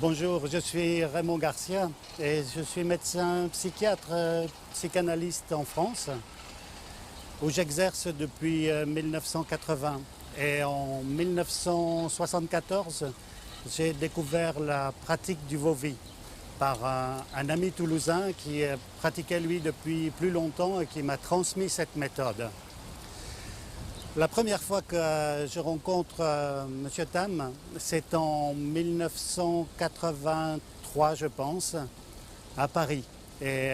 Bonjour, je suis Raymond Garcia et je suis médecin psychiatre, psychanalyste en France, où j'exerce depuis 1980. Et en 1974, j'ai découvert la pratique du Vovi par un ami toulousain qui pratiquait lui depuis plus longtemps et qui m'a transmis cette méthode. La première fois que je rencontre M. Tam, c'est en 1983, je pense, à Paris. Et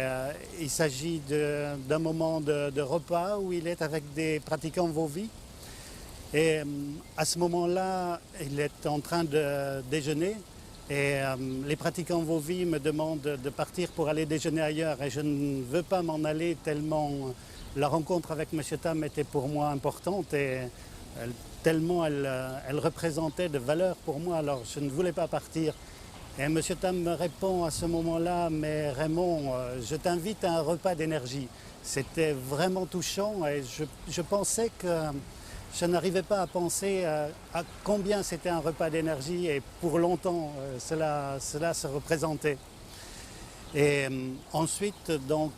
il s'agit d'un moment de repas où il est avec des pratiquants Vovi. Et à ce moment-là, il est en train de déjeuner. Et les pratiquants Vovi me demandent de partir pour aller déjeuner ailleurs. Et je ne veux pas m'en aller tellement la rencontre avec M. Tam était pour moi importante et tellement elle représentait de valeur pour moi. Alors je ne voulais pas partir. Et M. Tam me répond à ce moment-là, mais Raymond, je t'invite à un repas d'énergie. C'était vraiment touchant et je pensais que je n'arrivais pas à penser à combien c'était un repas d'énergie et pour longtemps cela se représentait. Et ensuite, donc,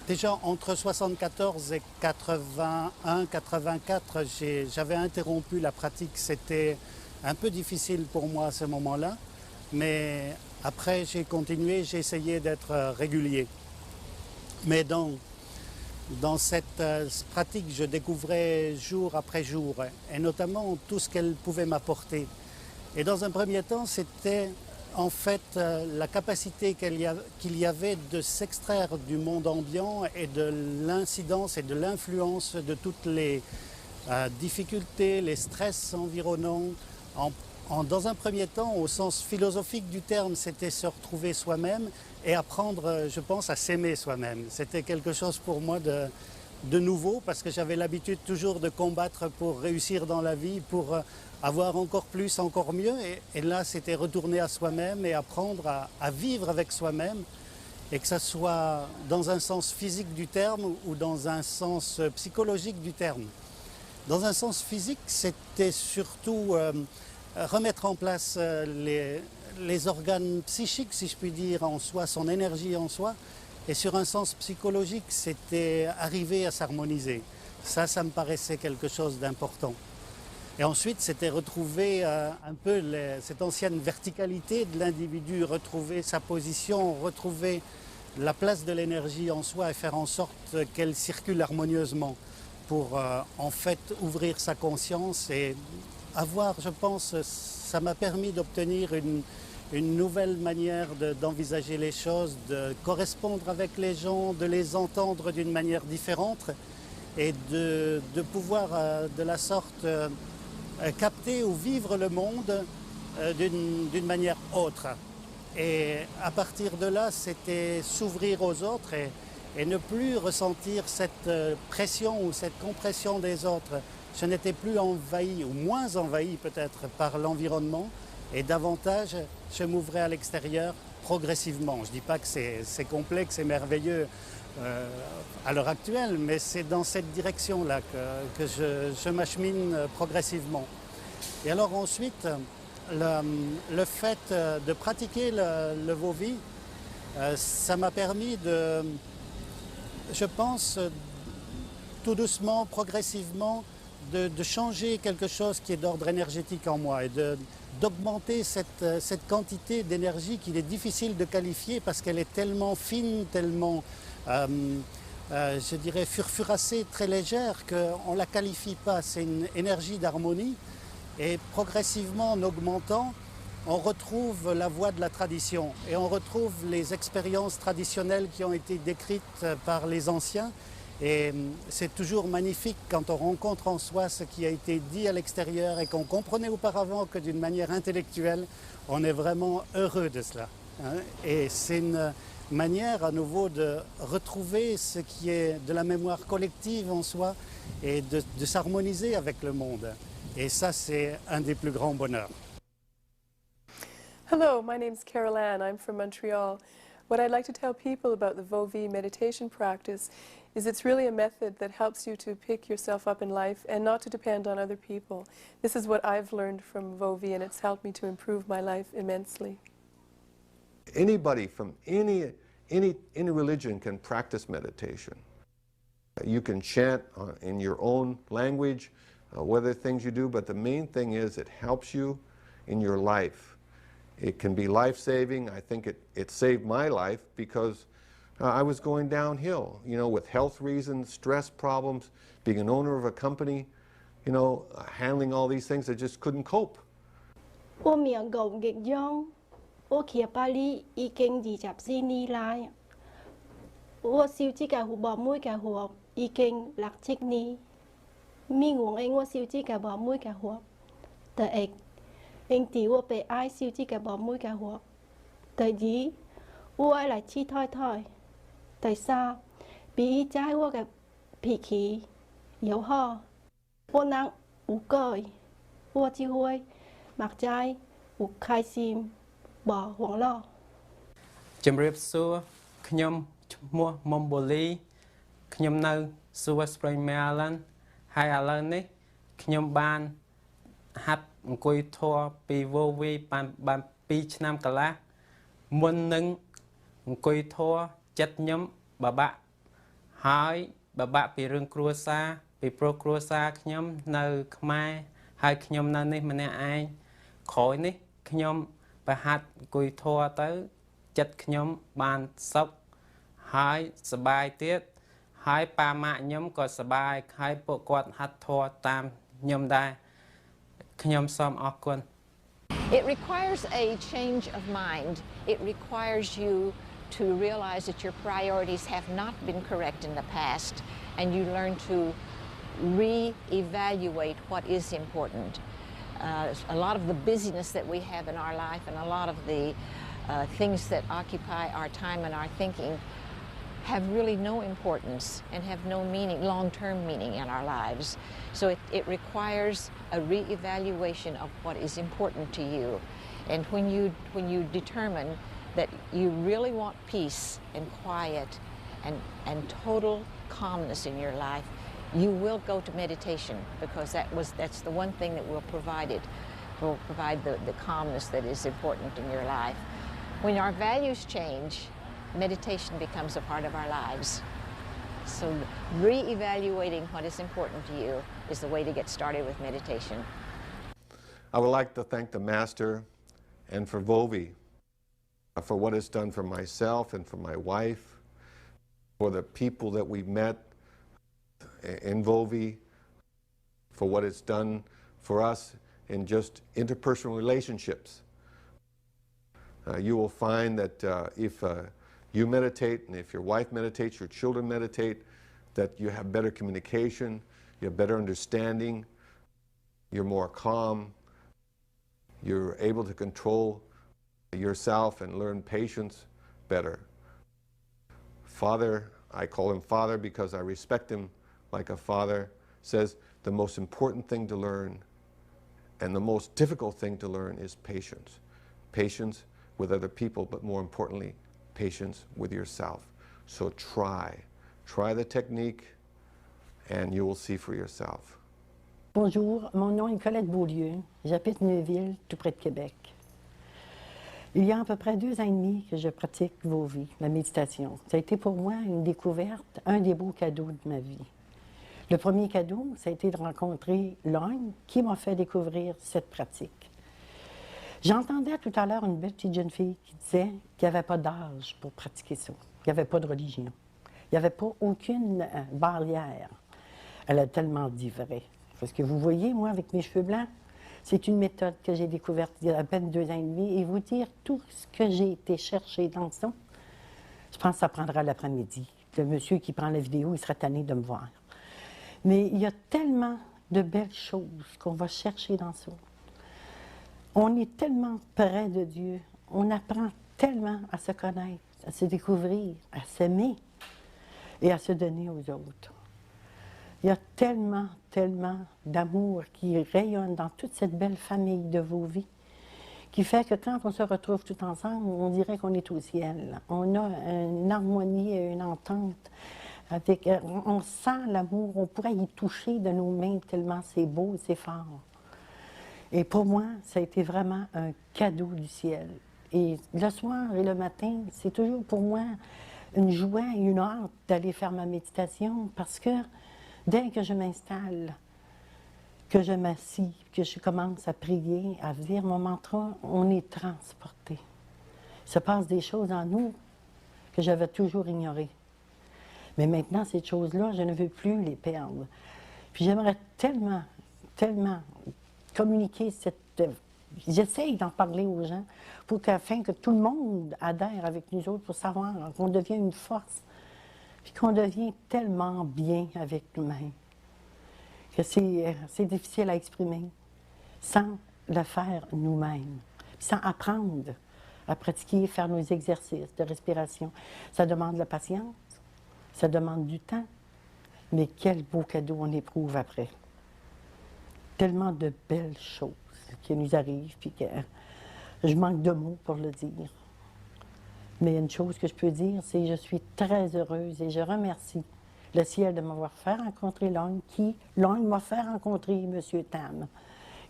déjà entre 1974 et 81-84, j'avais interrompu la pratique. C'était un peu difficile pour moi à ce moment-là, mais après j'ai continué, j'ai essayé d'être régulier. Mais dans cette pratique, je découvrais jour après jour, et notamment tout ce qu'elle pouvait m'apporter. Et dans un premier temps, c'était en fait la capacité qu'il y avait de s'extraire du monde ambiant et de l'incidence et de l'influence de toutes les difficultés, les stress environnants. Dans un premier temps, au sens philosophique du terme, c'était se retrouver soi-même et apprendre, je pense, à s'aimer soi-même. C'était quelque chose pour moi de nouveau parce que j'avais l'habitude toujours de combattre pour réussir dans la vie, pour avoir encore plus, encore mieux. Et là, c'était retourner à soi-même et apprendre à vivre avec soi-même et que ce soit dans un sens physique du terme ou dans un sens psychologique du terme. Dans un sens physique, c'était surtout remettre en place les organes psychiques, si je puis dire, en soi, son énergie en soi. Et sur un sens psychologique, c'était arriver à s'harmoniser. Ça me paraissait quelque chose d'important. Et ensuite, c'était retrouver un peu cette ancienne verticalité de l'individu, retrouver sa position, retrouver la place de l'énergie en soi et faire en sorte qu'elle circule harmonieusement pour en fait ouvrir sa conscience et avoir, je pense, ça m'a permis d'obtenir une nouvelle manière d'envisager les choses, de correspondre avec les gens, de les entendre d'une manière différente et de pouvoir de la sorte capter ou vivre le monde d'une manière autre. Et à partir de là, c'était s'ouvrir aux autres et ne plus ressentir cette pression ou cette compression des autres. Je n'étais plus envahi, ou moins envahi peut-être, par l'environnement, et davantage, je m'ouvrais à l'extérieur progressivement. Je ne dis pas que c'est complexe et merveilleux à l'heure actuelle, mais c'est dans cette direction-là que je m'achemine progressivement. Et alors ensuite, le fait de pratiquer le Vovi, ça m'a permis de, je pense, tout doucement, progressivement, de changer quelque chose qui est d'ordre énergétique en moi et d'augmenter cette quantité d'énergie qu'il est difficile de qualifier parce qu'elle est tellement fine, tellement, je dirais, furfuracée, très légère qu'on ne la qualifie pas. C'est une énergie d'harmonie et progressivement, en augmentant, on retrouve la voie de la tradition et on retrouve les expériences traditionnelles qui ont été décrites par les anciens. Et c'est toujours magnifique quand on rencontre en soi ce qui a été dit à l'extérieur et qu'on comprenait auparavant que d'une manière intellectuelle, on est vraiment heureux de cela. Et c'est une manière à nouveau de retrouver ce qui est de la mémoire collective en soi et de s'harmoniser avec le monde. Et ça, c'est un des plus grands bonheurs. Hello, my name's Carol Ann. I'm from Montreal. What I'd like to tell people about the Vovi meditation practice is it's really a method that helps you to pick yourself up in life and not to depend on other people. This is what I've learned from Vovi, and it's helped me to improve my life immensely. Anybody from any religion can practice meditation. You can chant in your own language, whether things you do, but the main thing is it helps you in your life. It can be life-saving. I think it saved my life because I was going downhill, you know, with health reasons, stress problems, being an owner of a company, you know, handling all these things, I just couldn't cope. 我名講極樣，我企巴黎已經24年來，我小姐嘅父母妹嘅父已經60年，咪我我小姐嘅父母嘅父，第一，因為我被愛小姐嘅父母嘅父，第二，我愛嚟黐太太，第三，比在我嘅脾氣又好，我能有改，我只會。 mặc trái buộc khai sim bỏ hoang lo. ជំរាបសួរខ្ញុំឈ្មោះមុំបូលីខ្ញុំនៅ Silver Spring Maryland ហើយឥឡូវនេះខ្ញុំបានហាត់អង្គុយធម៌ពី Vovi បាន2ឆ្នាំកន្លះមុននឹងអង្គុយធម៌ចិត្តខ្ញុំបបាក់ហើយបបាក់ពីរឿងគ្រួសារពីព្រោះគ្រួសារខ្ញុំនៅខ្មែរហើយខ្ញុំនៅនេះម្នាក់ឯង ក្រោយនេះខ្ញុំប្រហាត់អង្គុយធម៌ទៅចិត្តខ្ញុំបានសុខហើយសប្បាយទៀតហើយប៉ាម៉ាក់ខ្ញុំក៏សប្បាយហើយពួកគាត់ហាត់ធម៌តាមខ្ញុំដែរខ្ញុំសូមអរគុណ It requires a change of mind. It requires you to realize that your priorities have not been correct in the past and you learn to re-evaluate what is important. A lot of the busyness that we have in our life and a lot of the things that occupy our time and our thinking have really no importance and have no meaning, long-term meaning in our lives. So it requires a re-evaluation of what is important to you. And when you determine that you really want peace and quiet and total calmness in your life, you will go to meditation because that's the one thing that will provide it, will provide the calmness that is important in your life. When our values change, meditation becomes a part of our lives. So re-evaluating what is important to you is the way to get started with meditation. I would like to thank the Master and for Vovi for what it's done for myself and for my wife, for the people that we've met in Vovi, for what it's done for us in just interpersonal relationships. You will find that if you meditate and if your wife meditates, your children meditate, that you have better communication, you have better understanding, you're more calm, you're able to control yourself and learn patience better. Father, I call him Father because I respect him like a father, says the most important thing to learn and the most difficult thing to learn is patience. Patience with other people, but more importantly, patience with yourself. So try the technique and you will see for yourself. Bonjour, mon nom est Colette Beaulieu. J'habite Neuville, tout près de Québec. Il y a à peu près 2 ans et demi que je pratique Vovi, la méditation. Ça a été pour moi une découverte, un des beaux cadeaux de ma vie. Le premier cadeau, ça a été de rencontrer l'homme qui m'a fait découvrir cette pratique. J'entendais tout à l'heure une belle petite jeune fille qui disait qu'il n'y avait pas d'âge pour pratiquer ça. Il n'y avait pas de religion. Il n'y avait pas aucune barrière. Elle a tellement dit vrai. Parce que vous voyez, moi, avec mes cheveux blancs, c'est une méthode que j'ai découverte il y a à peine 2 ans et demi. Et vous dire tout ce que j'ai été chercher dans ça, je pense que ça prendra l'après-midi. Le monsieur qui prend la vidéo, il sera tanné de me voir. Mais il y a tellement de belles choses qu'on va chercher dans ça. On est tellement près de Dieu. On apprend tellement à se connaître, à se découvrir, à s'aimer et à se donner aux autres. Il y a tellement, tellement d'amour qui rayonne dans toute cette belle famille de vos vies, qui fait que quand on se retrouve tout ensemble, on dirait qu'on est au ciel. On a une harmonie et une entente Avec, on sent l'amour, on pourrait y toucher de nos mains tellement c'est beau, c'est fort. Et pour moi, ça a été vraiment un cadeau du ciel. Et le soir et le matin, c'est toujours pour moi une joie et une hâte d'aller faire ma méditation parce que dès que je m'installe, que je m'assis, que je commence à prier, à dire mon mantra, on est transporté. Il se passe des choses en nous que j'avais toujours ignorées. Mais maintenant, ces choses-là, je ne veux plus les perdre. Puis j'aimerais tellement, tellement communiquer cette... J'essaye d'en parler aux gens pour qu'afin que tout le monde adhère avec nous autres pour savoir qu'on devient une force, puis qu'on devient tellement bien avec nous-mêmes que c'est difficile à exprimer sans le faire nous-mêmes, sans apprendre à pratiquer, faire nos exercices de respiration. Ça demande la patience. Ça demande du temps, mais quel beau cadeau on éprouve après. Tellement de belles choses qui nous arrivent, puis que je manque de mots pour le dire. Mais une chose que je peux dire, c'est que je suis très heureuse et je remercie le ciel de m'avoir fait rencontrer Long, qui, Long m'a fait rencontrer M. Tam,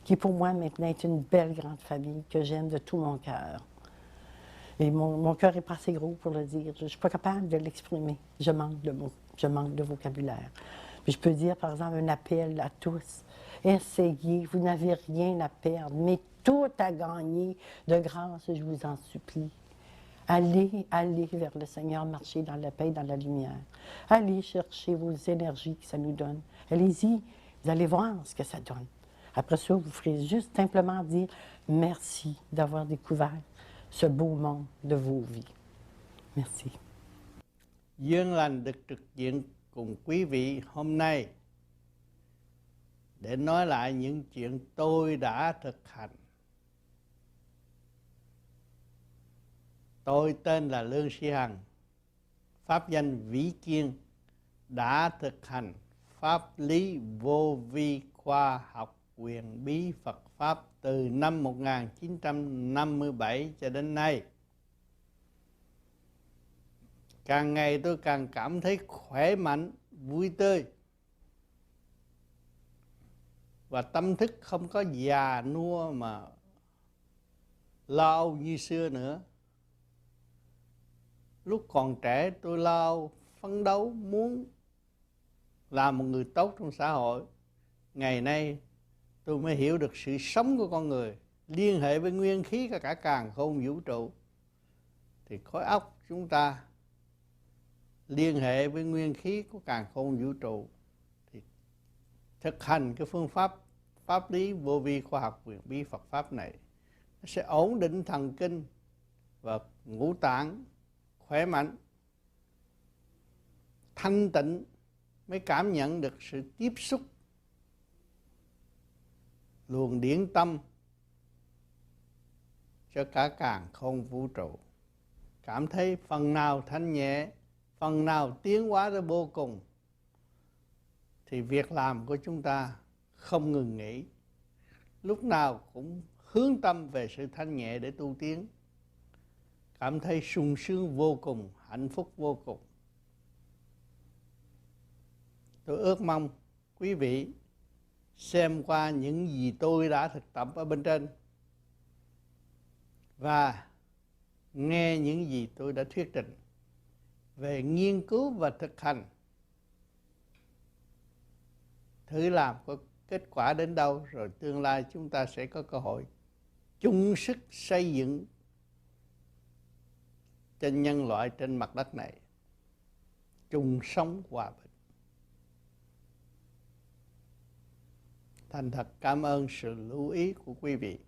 qui pour moi maintenant est une belle grande famille que j'aime de tout mon cœur. Et mon cœur n'est pas assez gros pour le dire. Je ne suis pas capable de l'exprimer. Je manque de mots, je manque de vocabulaire. Puis je peux dire, par exemple, un appel à tous. Essayez, vous n'avez rien à perdre, mais tout à gagner. De grâce, je vous en supplie. Allez, allez vers le Seigneur, marchez dans la paix, dans la lumière. Allez chercher vos énergies que ça nous donne. Allez-y, vous allez voir ce que ça donne. Après ça, vous ferez juste simplement dire merci d'avoir découvert ce beau monde de vos vies. Merci. Duyên lành được trực diện cùng quý vị hôm nay để nói lại những chuyện tôi đã thực hành. Tôi tên là Lương Sĩ Hằng, pháp danh Vĩ Kiên, đã thực hành pháp lý vô vi khoa học quyền bí Phật Pháp từ năm 1957 cho đến nay. Càng ngày tôi càng cảm thấy khỏe mạnh, vui tươi và tâm thức không có già nua mà lo âu như xưa nữa. Lúc còn trẻ tôi lo âu, phấn đấu muốn làm một người tốt trong xã hội. Ngày nay tôi mới hiểu được sự sống của con người, liên hệ với nguyên khí cả càn khôn vũ trụ. Thì khối óc chúng ta liên hệ với nguyên khí của càn khôn vũ trụ. Thì thực hành cái phương pháp pháp lý vô vi khoa học quyền bí Phật Pháp này, nó sẽ ổn định thần kinh và ngũ tạng khỏe mạnh, thanh tịnh, mới cảm nhận được sự tiếp xúc luồng điển tâm cho cả càn khôn vũ trụ. Cảm thấy phần nào thanh nhẹ, phần nào tiến hóa tới vô cùng, thì việc làm của chúng ta không ngừng nghỉ, lúc nào cũng hướng tâm về sự thanh nhẹ để tu tiến. Cảm thấy sung sướng vô cùng, hạnh phúc vô cùng. Tôi ước mong quý vị xem qua những gì tôi đã thực tập ở bên trên và nghe những gì tôi đã thuyết trình về nghiên cứu và thực hành, thử làm có kết quả đến đâu, rồi tương lai chúng ta sẽ có cơ hội chung sức xây dựng cho nhân loại trên mặt đất này chung sống hòa bình. Thành thật cảm ơn sự lưu ý của quý vị.